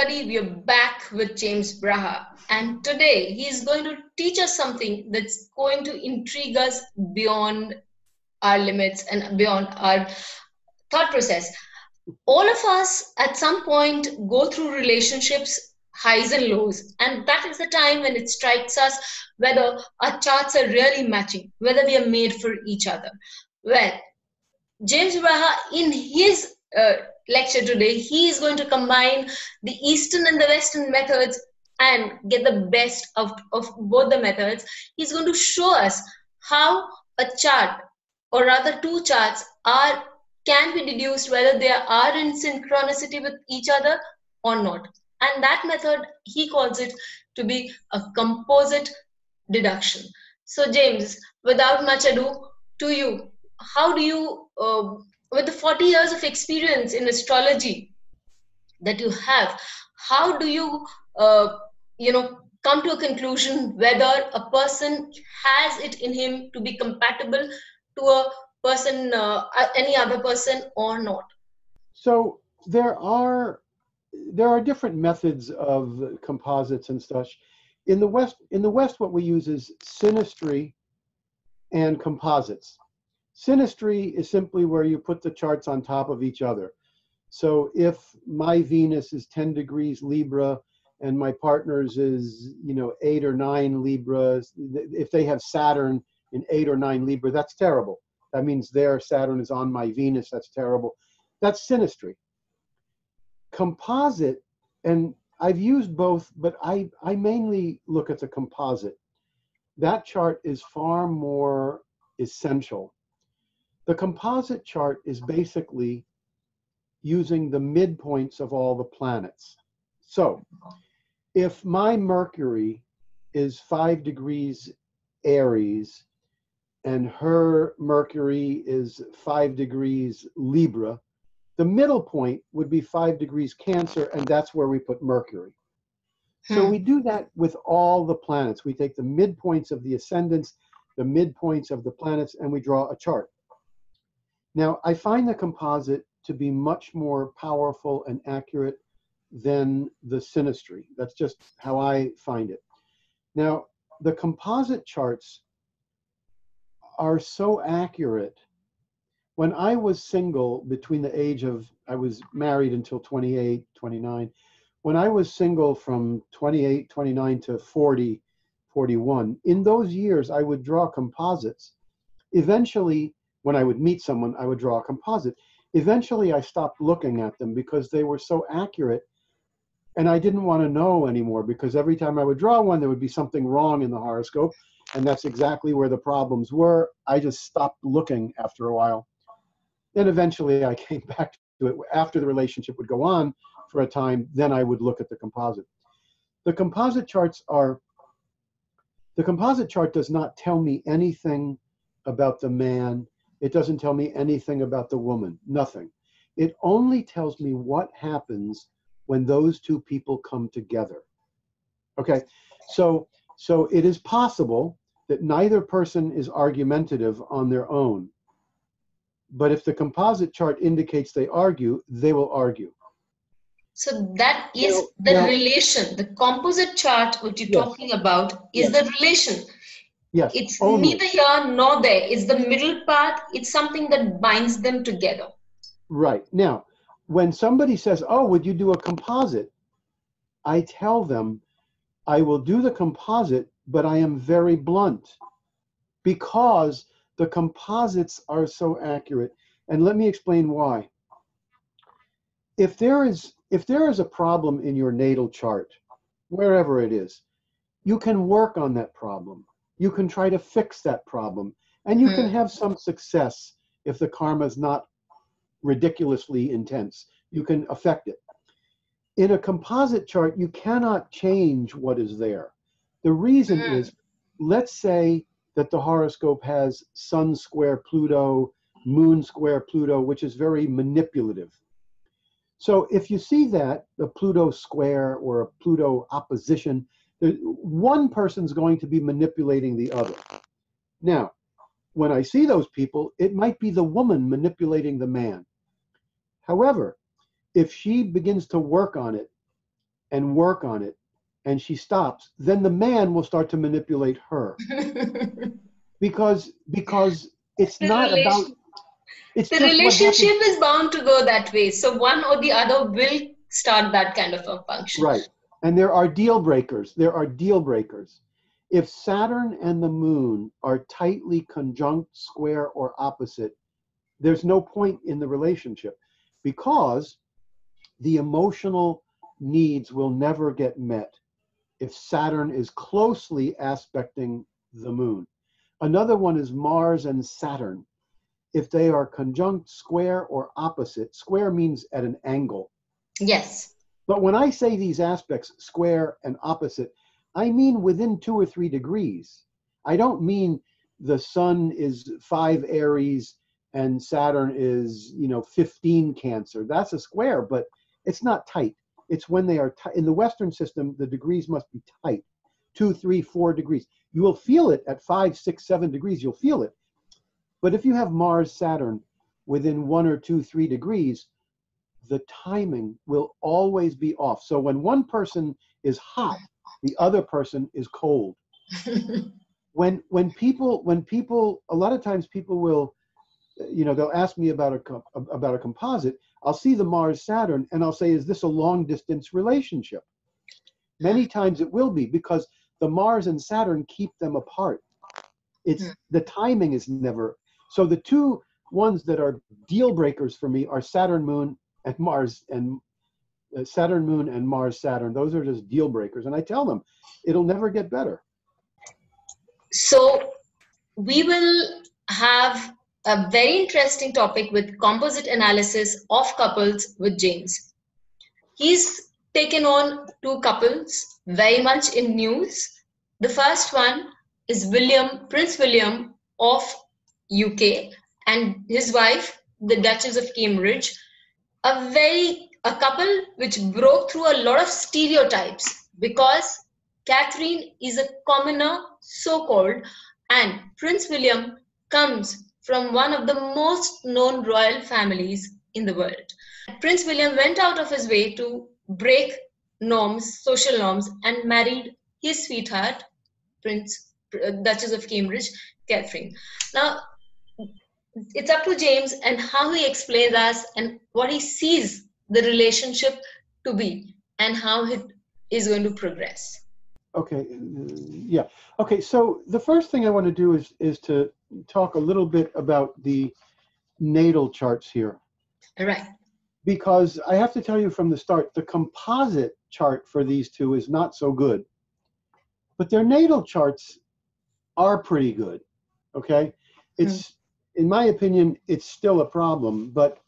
everybody, we are back with James Braha, and today he is going to teach us something that's going to intrigue us beyond our limits and beyond our thought process. All of us at some point go through relationships, highs and lows, and that is the time when it strikes us whether our charts are really matching, whether we are made for each other. Well, James Braha, in his lecture today, he is going to combine the Eastern and the Western methods and get the best of both the methods. He's going to show us how a chart, or rather two charts, can be deduced whether they are in synchronicity with each other or not. And that method, he calls it to be a composite deduction. So James, without much ado, to you, how do you, with the 40 years of experience in astrology that you have, how do you, come to a conclusion whether a person has it in him to be compatible to a person, any other person, or not? So there are different methods of composites and such. In the West, what we use is synastry and composites. Synastry is simply where you put the charts on top of each other. So if my Venus is 10 degrees Libra and my partner's is 8 or 9 Libra, if they have Saturn in 8 or 9 Libra, that's terrible. That means their Saturn is on my Venus. That's terrible. That's synastry. Composite, and I've used both, but I mainly look at the composite. That chart is far more essential. The composite chart is basically using the midpoints of all the planets. So if my Mercury is 5 degrees Aries and her Mercury is 5 degrees Libra, the middle point would be 5 degrees Cancer, and that's where we put Mercury. So we do that with all the planets. We take the midpoints of the ascendants, the midpoints of the planets, and we draw a chart. Now, I find the composite to be much more powerful and accurate than the synastry. That's just how I find it. Now, the composite charts are so accurate. When I was single between the age of, I was married until 28, 29. When I was single from 28, 29 to 40, 41, in those years, I would draw composites. Eventually, when I would meet someone, I would draw a composite. Eventually, I stopped looking at them because they were so accurate, and I didn't want to know anymore, because every time I would draw one, there would be something wrong in the horoscope, and that's exactly where the problems were. I just stopped looking after a while. Then eventually I came back to it. After the relationship would go on for a time, then I would look at the composite. The composite chart does not tell me anything about the man. It doesn't tell me anything about the woman, nothing. It only tells me what happens when those two people come together. Okay, so it is possible that neither person is argumentative on their own. But if the composite chart indicates they argue, they will argue. So that is relation. The composite chart, what you're talking about, is the relation. Yes. It's only. neither here nor there. It's the middle part. It's something that binds them together. Right. Now, when somebody says, oh, would you do a composite? I tell them, I will do the composite, but I am very blunt, because the composites are so accurate. And let me explain why. If there is a problem in your natal chart, wherever it is, you can work on that problem. You can try to fix that problem. And you can have some success if the karma is not ridiculously intense. You can affect it. In a composite chart, you cannot change what is there. The reason is, let's say that the horoscope has Sun square Pluto, Moon square Pluto, which is very manipulative. So if you see that, the Pluto square or a Pluto opposition, one person's going to be manipulating the other. Now, when I see those people, it might be the woman manipulating the man. However, if she begins to work on it, and work on it, and she stops, then the man will start to manipulate her. because it's the not about, relation, it's the just what happens. relationship is bound to go that way. So one or the other will start that kind of a function. Right. And there are deal breakers. There are deal breakers. If Saturn and the moon are tightly conjunct, square, or opposite, there's no point in the relationship, because the emotional needs will never get met if Saturn is closely aspecting the moon. Another one is Mars and Saturn. If they are conjunct, square, or opposite, square means at an angle. Yes. But when I say these aspects, square and opposite, I mean within 2 or 3 degrees. I don't mean the sun is 5 Aries and Saturn is, 15 Cancer. That's a square, but it's not tight. It's when they are tight. In the Western system, the degrees must be tight. 2, 3, 4 degrees. You will feel it at 5, 6, 7 degrees. You'll feel it. But if you have Mars, Saturn within 1 or 2, 3 degrees, the timing will always be off. So when one person is hot, the other person is cold. When people, a lot of times people will, they'll ask me about a composite. I'll see the Mars Saturn and I'll say, is this a long distance relationship? Many times it will be, because the Mars and Saturn keep them apart. It's the timing is never. So the two ones that are deal breakers for me are Saturn Moon and Mars, and Saturn Moon and Mars Saturn. Those are just deal breakers, and I tell them it'll never get better. So we will have a very interesting topic with composite analysis of couples with James. He's taken on 2 couples very much in news. The first one is Prince William of UK and his wife, the Duchess of Cambridge. A couple which broke through a lot of stereotypes, because Catherine is a commoner, so-called, and Prince William comes from one of the most known royal families in the world. Prince William went out of his way to break norms, social norms, and married his sweetheart, Duchess of Cambridge, Catherine. Now, it's up to James and how he explains us and what he sees the relationship to be and how it is going to progress. Okay, yeah. Okay, so the first thing I want to do is to talk a little bit about the natal charts here. All right. Because I have to tell you from the start, the composite chart for these two is not so good. But their natal charts are pretty good, okay? It's, in my opinion, it's still a problem, but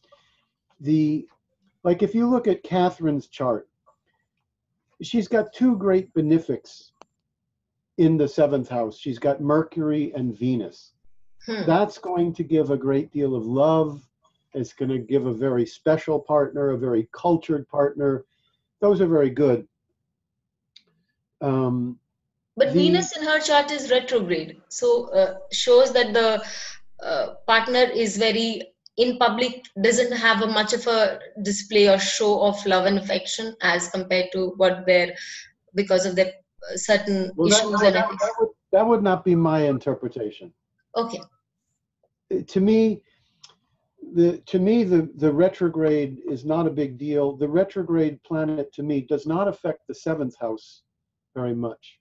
like if you look at Catherine's chart, she's got 2 great benefics in the 7th house. She's got Mercury and Venus. That's going to give a great deal of love. It's going to give a very special partner, a very cultured partner. Those are very good. But Venus in her chart is retrograde, so shows that the partner is very in public, doesn't have much of a display or show of love and affection as compared to what they're, because of their certain issues and ethics. That would not be my interpretation. Okay. To me, the retrograde is not a big deal. The retrograde planet, to me, does not affect the 7th house very much.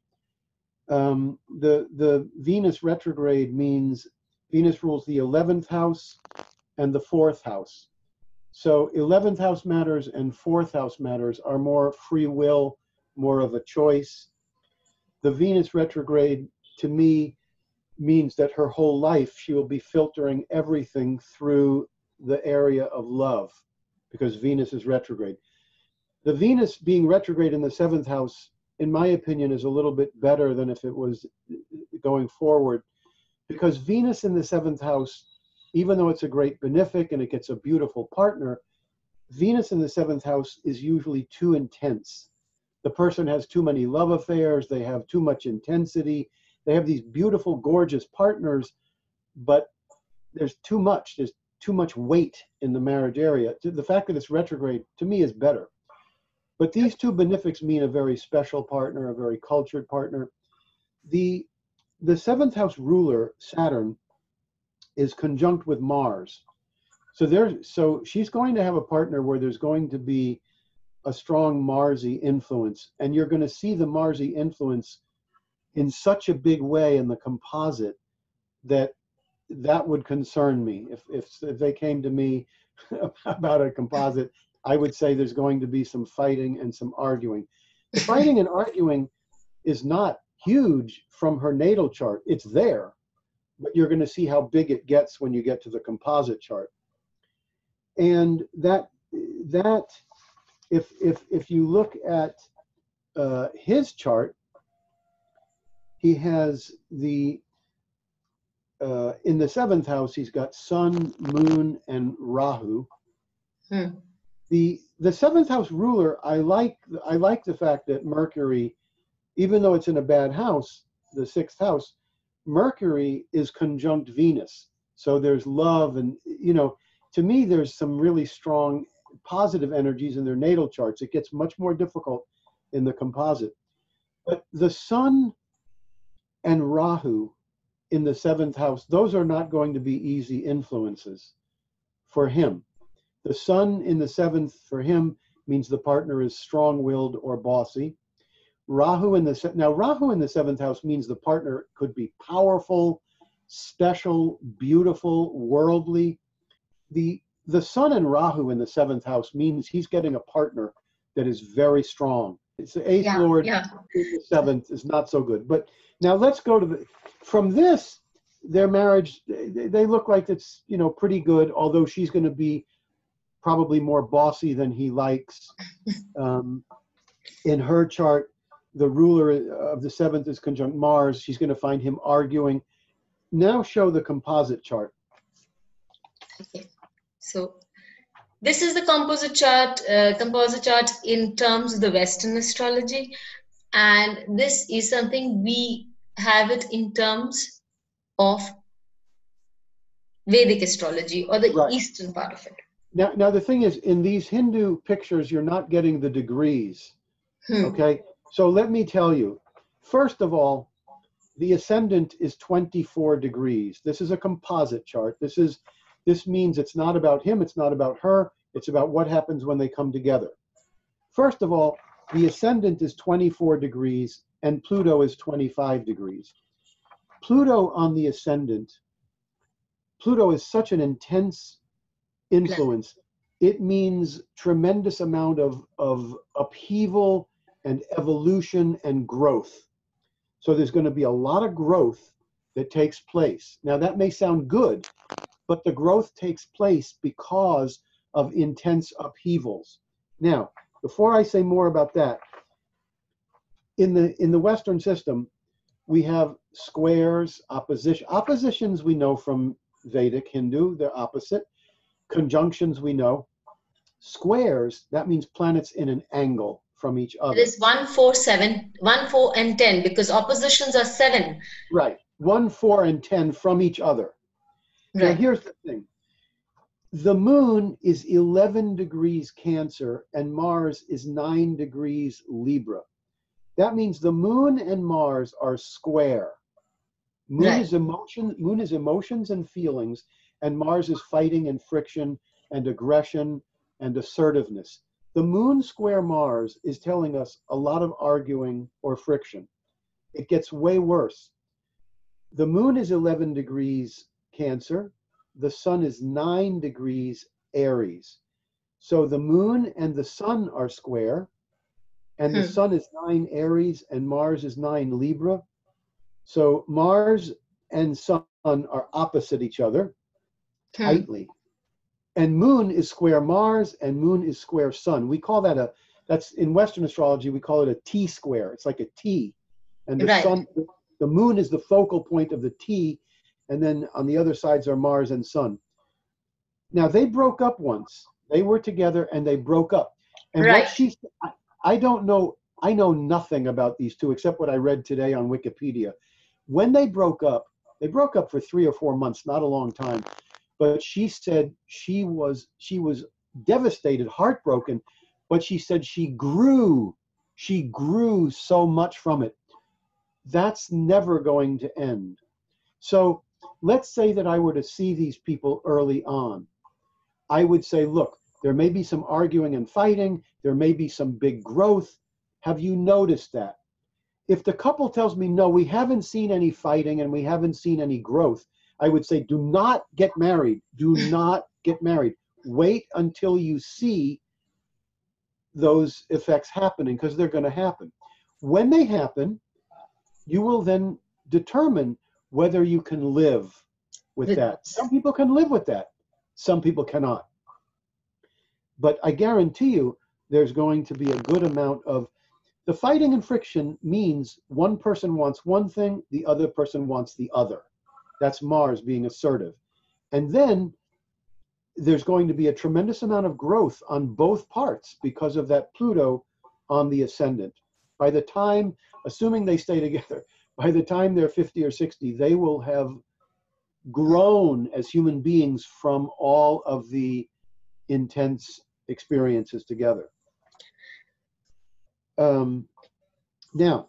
The Venus retrograde means Venus rules the 11th house and the 4th house. So 11th house matters and 4th house matters are more free will, more of a choice. The Venus retrograde, to me, means that her whole life she will be filtering everything through the area of love, because Venus is retrograde. The Venus being retrograde in the 7th house, in my opinion, is a little bit better than if it was going forward, because Venus in the 7th house, even though it's a great benefic and it gets a beautiful partner, Venus in the 7th house is usually too intense. The person has too many love affairs, they have too much intensity, they have these beautiful, gorgeous partners, but there's too much weight in the marriage area. The fact that it's retrograde, to me, is better. But these two benefics mean a very special partner, a very cultured partner. The seventh house ruler, Saturn, is conjunct with Mars. So she's going to have a partner where there's going to be a strong Marsy influence, and you're going to see the Marsy influence in such a big way in the composite that would concern me. If they came to me about a composite, I would say there's going to be some fighting and some arguing. The fighting and arguing is not huge from her natal chart. It's there, but you're going to see how big it gets when you get to the composite chart. And that if you look at his chart, he has in the seventh house, he's got Sun, Moon, and Rahu. The seventh house ruler, I like the fact that Mercury, even though it's in a bad house, the sixth house, Mercury is conjunct Venus. So there's love, and to me, there's some really strong positive energies in their natal charts. It gets much more difficult in the composite. But the Sun and Rahu in the seventh house, those are not going to be easy influences for him. The Sun in the seventh for him means the partner is strong-willed or bossy. Rahu in the seventh house means the partner could be powerful, special, beautiful, worldly. The Sun and Rahu in the seventh house means he's getting a partner that is very strong. It's the eighth lord. Yeah. The seventh is not so good. But now let's go to from this, their marriage, they look like it's pretty good, although she's going to be probably more bossy than he likes. In her chart, the ruler of the seventh is conjunct Mars. She's going to find him arguing. Now show the composite chart. Okay. So this is the composite chart in terms of the Western astrology, and this is something we have it in terms of Vedic astrology, or the Eastern part of it. Now the thing is, in these Hindu pictures, you're not getting the degrees. Okay, so let me tell you. First of all, the ascendant is 24 degrees. This is a composite chart. This means it's not about him, it's not about her, it's about what happens when they come together. First of all, the ascendant is 24 degrees and Pluto is 25 degrees. Pluto on the ascendant, Pluto is such an intense influence. It means tremendous amount of upheaval and evolution and growth. So there's going to be a lot of growth that takes place. Now that may sound good, but the growth takes place because of intense upheavals. Now, before I say more about that, in the Western system, we have squares, oppositions we know from Vedic Hindu, they're opposite. Conjunctions we know. Squares, that means planets in an angle from each other. It is 1, 4, 7, 1, 4, and 10, because oppositions are 7. Right, 1, 4, and 10 from each other. Right. Now here's the thing. The moon is 11 degrees Cancer and Mars is 9 degrees Libra. That means the moon and Mars are square. Moon is emotions and feelings, and Mars is fighting and friction and aggression and assertiveness. The moon square Mars is telling us a lot of arguing or friction. It gets way worse. The moon is 11 degrees Cancer. The sun is 9 degrees Aries. So the moon and the sun are square, and the sun is 9 Aries and Mars is 9 Libra. So Mars and sun are opposite each other tightly. And moon is square Mars and moon is square sun. We call that that's in Western astrology, we call it a T square. It's like a T. And the sun, the moon is the focal point of the T, and then on the other sides are Mars and sun. Now they broke up once. They were together and they broke up. And what she, I don't know, I know nothing about these two except what I read today on Wikipedia. When they broke up for 3 or 4 months, not a long time. But she said she was devastated, heartbroken, but she said she grew so much from it. That's never going to end. So let's say that I were to see these people early on. I would say, look, there may be some arguing and fighting. There may be some big growth. Have you noticed that? If the couple tells me, no, we haven't seen any fighting and we haven't seen any growth, I would say, do not get married. Do not get married. Wait until you see those effects happening, because they're going to happen. When they happen, you will then determine whether you can live with that. Some people can live with that. Some people cannot. But I guarantee you there's going to be a good amount of the fighting and friction. Means one person wants one thing, the other person wants the other. That's Mars being assertive. And then there's going to be a tremendous amount of growth on both parts because of that Pluto on the ascendant. By the time, assuming they stay together, by the time they're 50 or 60, they will have grown as human beings from all of the intense experiences together. Now,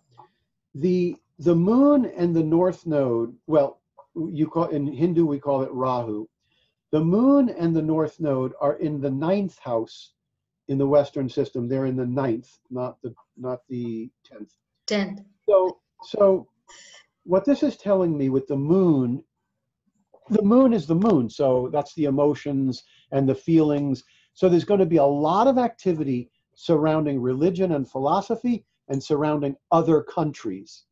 the moon and the north node, well, you call in Hindu we call it Rahu. The moon and the north node are in the 9th house in the Western system. They're in the 9th, not the 10th. 10th. So what this is telling me with the moon is the moon. So that's the emotions and the feelings. So there's going to be a lot of activity surrounding religion and philosophy and surrounding other countries.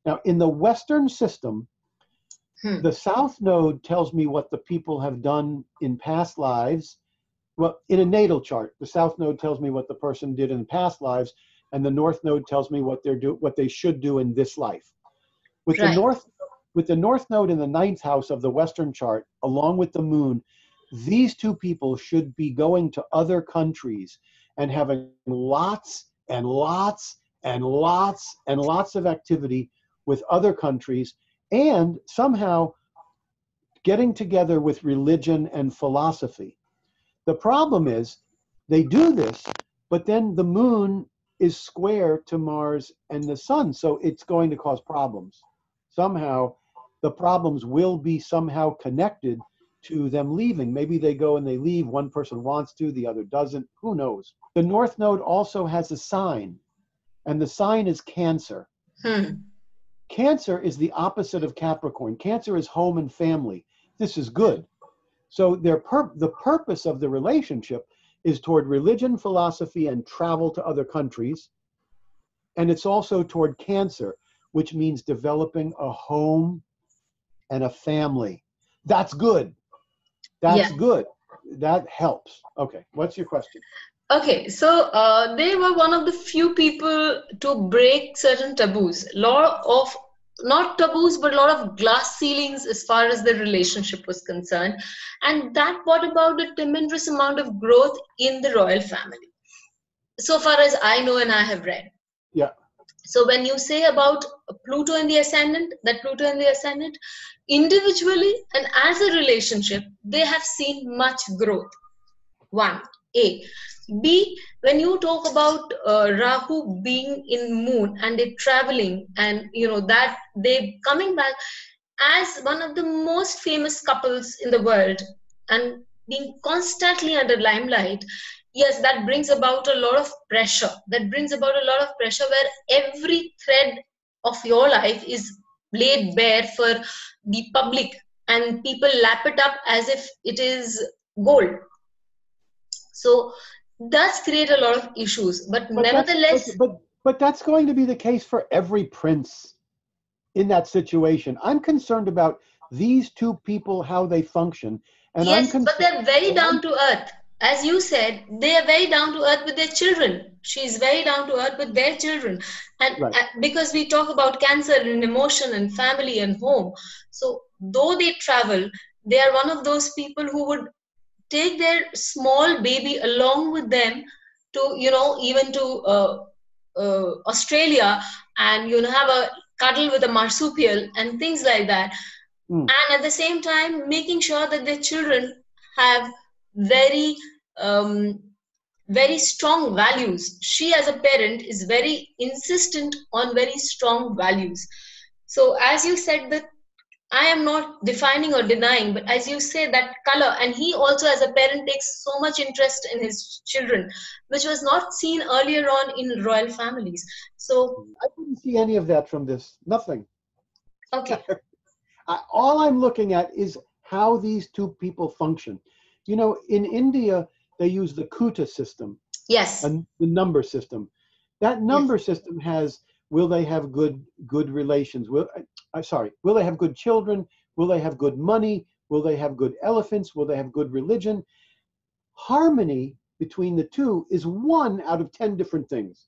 Now, in the Western system, the South Node tells me what the people have done in past lives. Well, in a natal chart, the South Node tells me what the person did in past lives, and the North Node tells me what they should do in this life. With the North Node in the 9th house of the Western chart, along with the moon, these two people should be going to other countries and having lots and lots and lots and lots of activity with other countries, and somehow getting together with religion and philosophy. The problem is they do this, but then the moon is square to Mars and the sun, so it's going to cause problems. Somehow the problems will be somehow connected to them leaving. Maybe they go and they leave, one person wants to, the other doesn't, who knows. The North Node also has a sign, and the sign is Cancer. Cancer is the opposite of Capricorn. Cancer is home and family. This is good. So the purpose of the relationship is toward religion, philosophy, and travel to other countries. And it's also toward Cancer, which means developing a home and a family. That's good. That's good. That helps. Okay, what's your question? Okay, so they were one of the few people to break certain taboos. Lot of, not taboos, but a lot of glass ceilings as far as the relationship was concerned. And that brought about a tremendous amount of growth in the royal family. So far as I know and I have read. Yeah. So when you say about Pluto in the ascendant, individually and as a relationship, they have seen much growth. One, A. B, when you talk about Rahu being in moon and they traveling and that they coming back as one of the most famous couples in the world and being constantly under limelight, yes, that brings about a lot of pressure. Where every thread of your life is laid bare for the public and people lap it up as if it is gold. So does create a lot of issues, but nevertheless... But that's going to be the case for every prince in that situation. I'm concerned about these two people, how they function. And yes, but they're very down to earth. As you said, they are very down to earth with their children. She's very down to earth with their children. And because we talk about Cancer and emotion and family and home. So though they travel, they are one of those people who would take their small baby along with them to, even to Australia and, have a cuddle with a marsupial and things like that. And at the same time, making sure that their children have very very strong values. She as a parent is very insistent on very strong values. So as you said, that I am not defining or denying, but as you say, that color, and he also as a parent takes so much interest in his children, which was not seen earlier on in royal families. So I didn't see any of that from this. Nothing. okay. All I'm looking at is how these two people function. You know, in India, they use the Kuta system, Yes. the number system. That number system has, will they have good relations? Will they have good children? Will they have good money? Will they have good elephants? Will they have good religion? Harmony between the two is 1 out of 10 different things.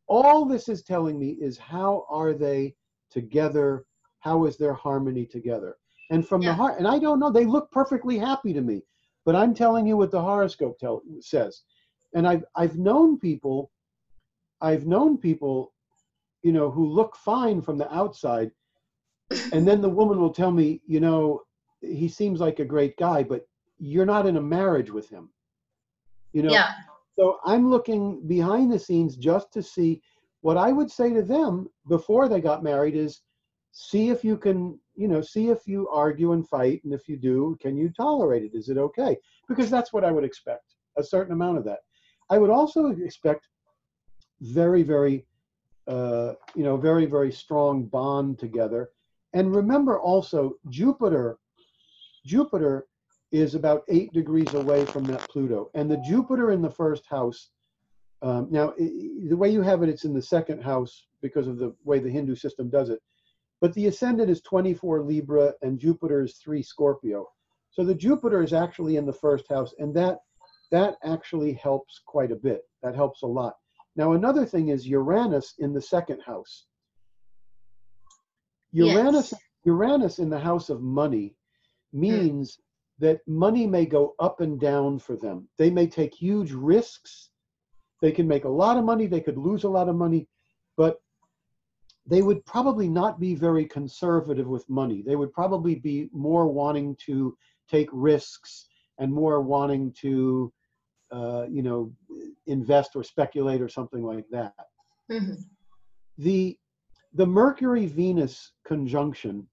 All this is telling me is, how are they together? How is their harmony together? And from the heart, and I don't know, they look perfectly happy to me, but I'm telling you what the horoscope says. And I've known people, you know, who look fine from the outside, and then the woman will tell me, you know, he seems like a great guy, but you're not in a marriage with him. You know, so I'm looking behind the scenes just to see. What I would say to them before they got married is, see if you can, you know, see if you argue and fight, and if you do, can you tolerate it? Is it okay? Because that's what I would expect, a certain amount of that. I would also expect very, very, you know, very, very strong bond together. And remember also, Jupiter is about 8 degrees away from that Pluto. And the Jupiter in the first house, now, the way you have it, it's in the second house because of the way the Hindu system does it. But the ascendant is 24 Libra and Jupiter is 3 Scorpio. So the Jupiter is actually in the first house, and that actually helps quite a bit. That helps a lot. Now, another thing is Uranus in the second house. Uranus in the house of money means that money may go up and down for them. They may take huge risks. They can make a lot of money. They could lose a lot of money, but they would probably not be very conservative with money. They would probably be more wanting to take risks and more wanting to, you know, invest or speculate or something like that. The Mercury-Venus conjunction,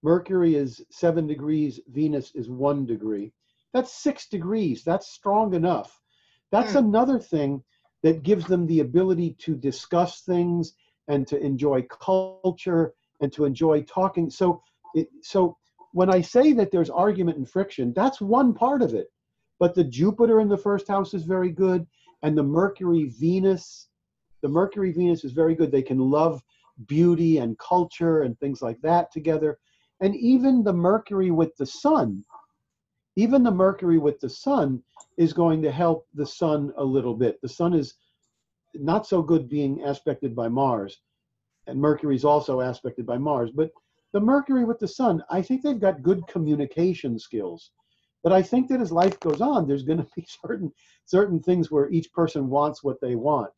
Mercury is 7 degrees, Venus is 1 degree. That's 6 degrees. That's strong enough. That's another thing that gives them the ability to discuss things and to enjoy culture and to enjoy talking. So when I say that there's argument and friction, that's one part of it. But the Jupiter in the first house is very good, and the Mercury-Venus is very good. They can love beauty and culture and things like that together. And even the Mercury with the Sun, is going to help the Sun a little bit. The Sun is not so good being aspected by Mars, and Mercury is also aspected by Mars. But the Mercury with the Sun, I think they've got good communication skills. But I think that as life goes on, there's going to be certain things where each person wants what they want,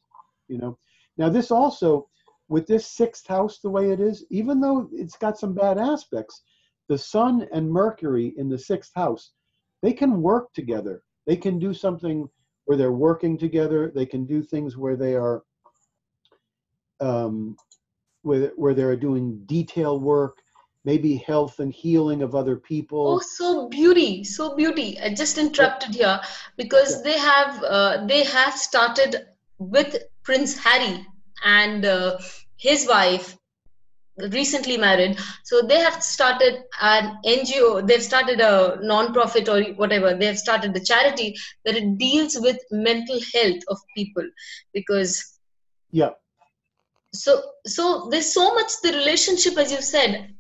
you know. Now this also, with this 6th house the way it is, even though it's got some bad aspects, the Sun and Mercury in the 6th house, they can work together. They can do something where they're working together. They can do things where they are, where they're doing detail work, maybe health and healing of other people. Oh, so beauty. I just interrupted here because they have started with Prince Harry and his wife, recently married. So they have started an NGO. They've started a non-profit or whatever. They have started a charity that it deals with mental health of people, because so there's so much the relationship, as you said,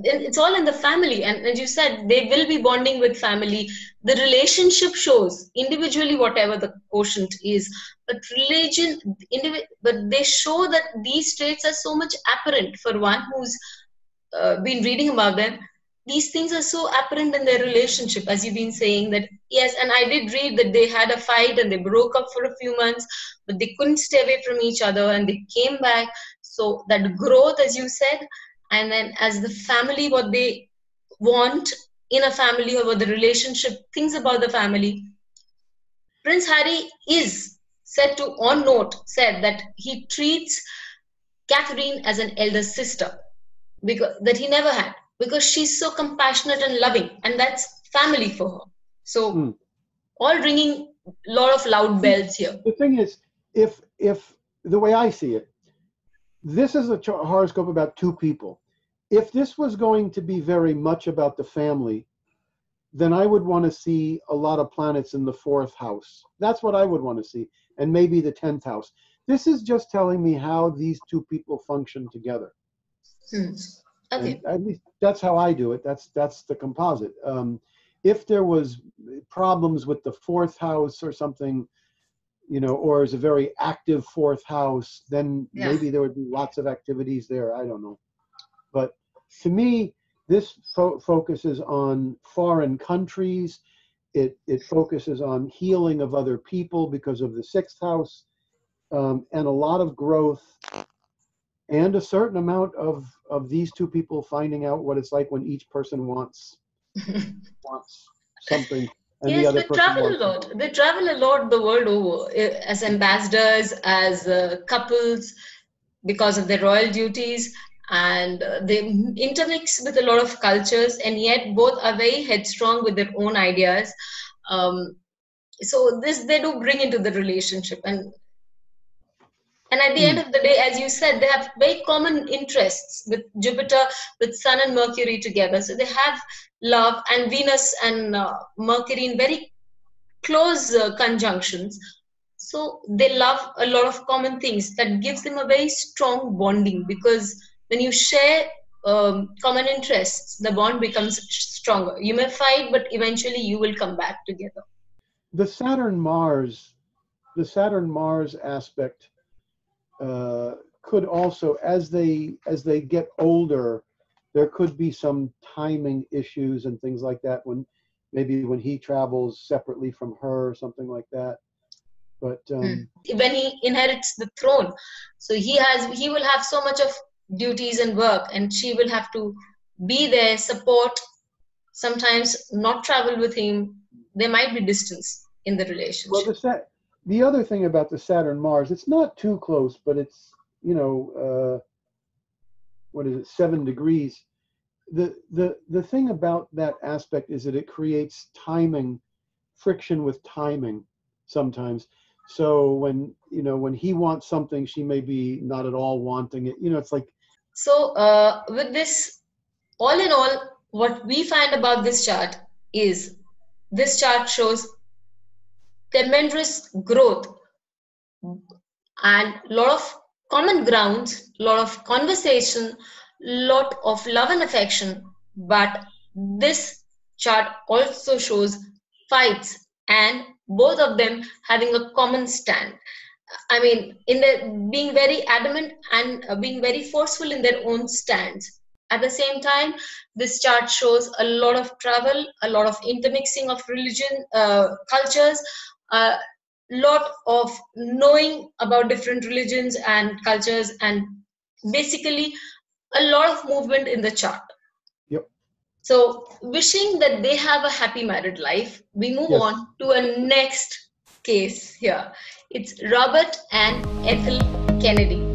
it's all in the family, and as you said, they will be bonding with family. The relationship shows individually whatever the quotient is, but but they show that these traits are so much apparent for one who's been reading about them. These things are so apparent in their relationship, as you've been saying that. Yes, and I did read that they had a fight and they broke up for a few months, but they couldn't stay away from each other and they came back. So that growth, as you said, and then as the family, what they want in a family, or the relationship, things about the family, Prince Harry is said to, on note, said that he treats Catherine as an elder sister, because that he never had, because she's so compassionate and loving, and that's family for her. So all ringing a lot of loud bells here. The thing is, if the way I see it, this is a horoscope about two people. If this was going to be very much about the family, then I would want to see a lot of planets in the 4th house. That's what I would want to see, and maybe the 10th house. This is just telling me how these two people function together. Okay. And at least that's how I do it. That's the composite. If there was problems with the 4th house or something, you know, or is a very active 4th house, then maybe there would be lots of activities there. I don't know. But to me, this focuses on foreign countries. It focuses on healing of other people because of the 6th house, and a lot of growth, and a certain amount of these two people finding out what it's like when each person wants something. And yes, the other they person travel wants a lot. something. They travel a lot the world over as ambassadors, as couples, because of their royal duties, and they intermix with a lot of cultures, and yet both are very headstrong with their own ideas. So this they do bring into the relationship, and at the end of the day, as you said, they have very common interests with Jupiter, with Sun and Mercury together. So they have love, and Venus and Mercury in very close conjunctions. So they love a lot of common things that gives them a very strong bonding, because when you share common interests, the bond becomes stronger. You may fight, but eventually you will come back together. The Saturn Mars aspect could also, as they get older, there could be some timing issues and things like that, when he travels separately from her or something like that. But when he inherits the throne, so he will have so much of duties and work, and she will have to be there, support, sometimes not travel with him. There might be distance in the relationship. Well, the other thing about the Saturn Mars, it's not too close, but it's, you know, what is it, 7 degrees. The thing about that aspect is that it creates friction with timing sometimes. So when he wants something, she may be not at all wanting it. You know, it's like. So with this, all in all, what we find about this chart is this chart shows tremendous growth and a lot of common grounds, a lot of conversation, lot of love and affection. But this chart also shows fights, and both of them having a common stand. I mean, in their being very adamant and being very forceful in their own stands. At the same time, this chart shows a lot of travel, a lot of intermixing of religion, cultures, a lot of knowing about different religions and cultures, and basically a lot of movement in the chart. Yep. So wishing that they have a happy married life, we move on to a next case here. It's Robert and Ethel Kennedy.